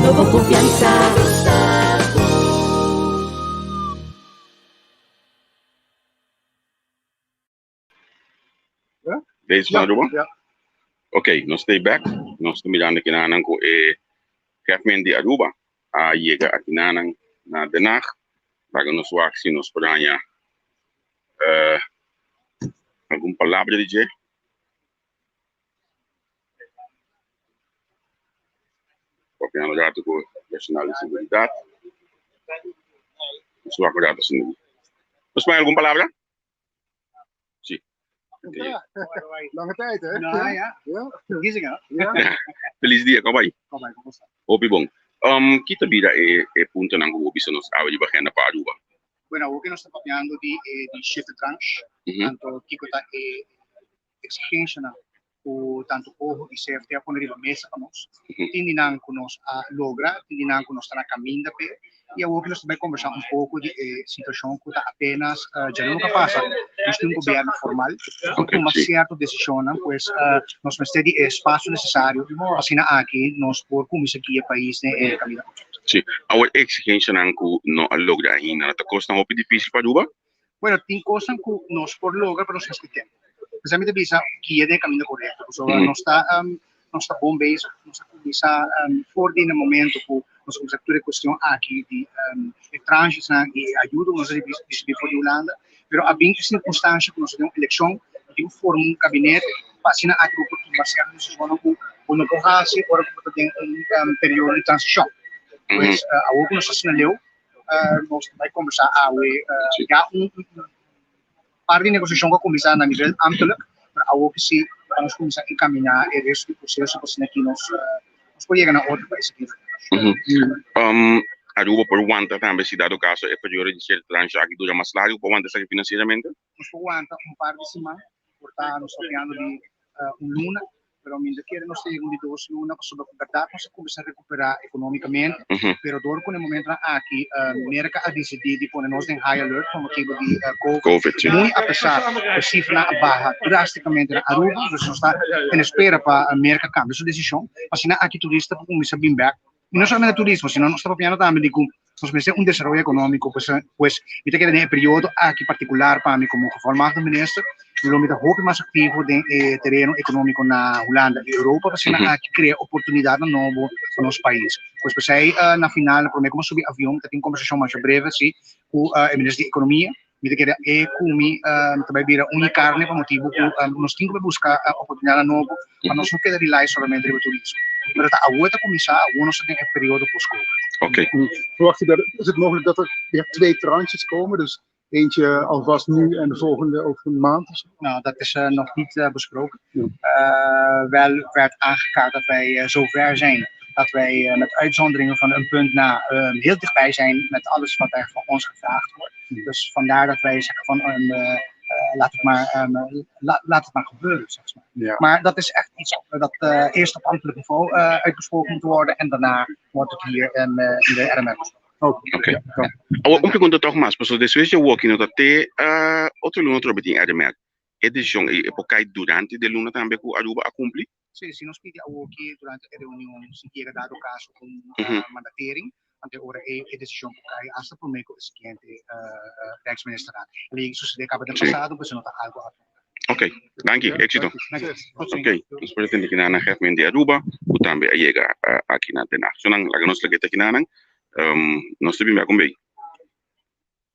todo con confianza. Deze van Aruba? Ja. Oké, nog stay back. Nog stay mirando aqui na Ananco government de Aruba. A llega aqui na Anang na Den Haag. Para nos wax si nos podanya algum palavra de Jay? Copiando gato com Nacional de Seguridade. Nos wax gato sin. Mas mais alguma palavra? Sim. Lange tijd, hè? Nou ja, verkiezingen. Ja. Feliz dia, kawaii. Kom maar, kom eens. Opi bom. Kita bira punto nang ubi sa nos awa di bakenda pa Aruba. Bueno, o que nós estamos falando de shift tranche, tanto Kiko está exigência o tanto o e CFT a poner a mesa para nós, tendinam que nós a logra, tendinam que nós está na caminho da pé, e o que nós também conversar pouco de situação que está apenas já nunca passa, nós temos governo formal, com uma certa decisão, pois nós temos de espaço necessário, assim aqui nós por como isso aqui é país né caminho. Sim, a exigência nang ku no logra hina na costa hopi difícil para Aruba. Bueno, tem coisas que nós por logra para nós esquecer. Precisamente bisa que é de caminho correto. So, não está bom bem, não está bisa for de no momento que nós começamos a ter questão aqui de transição e ajuda nós a decidir for de Holanda, pero há bem circunstância que nós temos eleição, temos formar um gabinete, passina a grupo que baseado nisso quando o não pode fazer ora que tem período de transição. Pois a outra nós assinalou, nós vai conversar já parte de negociação com a comissão a nível ambtelijk, maar ook se vamos começar a encaminhar o resto do processo para que nós podemos chegar a outro país aqui. Aruba por wanta também se dado caso é período de ser tranche aqui dura mais largo por wanta sabe financeiramente. Nós aguanta par de semanas, portanto nós falando de luna, pero ainda queremos nós ter de 2 lunas para verdade nós começar a recuperar economicamente, pero dor com o momento aqui América a decidir de pôr nós em high alert com motivo de COVID. Muito apesar da cifra baixa drasticamente na Aruba, nós está em espera para a América cambiar sua decisão, mas na aqui turista para começar a vir back. E não somente turismo, sino nós estamos falando também de como nós precisamos desenvolvimento econômico, pues eu quero nesse período aqui particular para mim como reformado ministro, eu me hoop mais ativo de terreno econômico na Holanda e Europa, para aqui criar oportunidade novo para nosso país. Pois pensei na final, para mim como subir avião, tem conversação mais breve assim com o ministro de economia. Eu quero comer também vira carne para motivo que nós temos que buscar oportunidade nova para nós não quedar rely somente no turismo. Maar dat oude commissar, gewoon in een periode postcode. Oké. Verwacht je is het mogelijk dat er weer 2 tranches komen? Dus eentje alvast nu en de volgende over een maand? Nou, dat is nog niet besproken. Wel werd aangekaart dat wij zover zijn dat wij met uitzonderingen van een punt na heel dichtbij zijn met alles wat er van ons gevraagd wordt. Dus vandaar dat wij zeggen van laat het maar gebeuren, zeg maar. Ja. Maar dat is echt iets dat eerst op ambtelijk niveau uitgesproken moet worden en daarna wordt het hier in de RMR besproken. Oké. Een pergunta toch mais, pessoal, depois de walking no até outro luno trobe tem RMR. É decisão e porque durante de luna também que Aruba a cumprir? Sim, nós pedimos aqui durante a reunião se quer dado caso com mandatering. Ante ora e decisão que hasta por meio que seguinte Rijksminister ali isso se acaba de passado pois não está algo Ok, dank je, éxito. Ok, nós pretendemos que na government de Aruba o também chega aqui na Den Haag. So nang lagamos lagi kita kinanang nós tebim ya kumbay.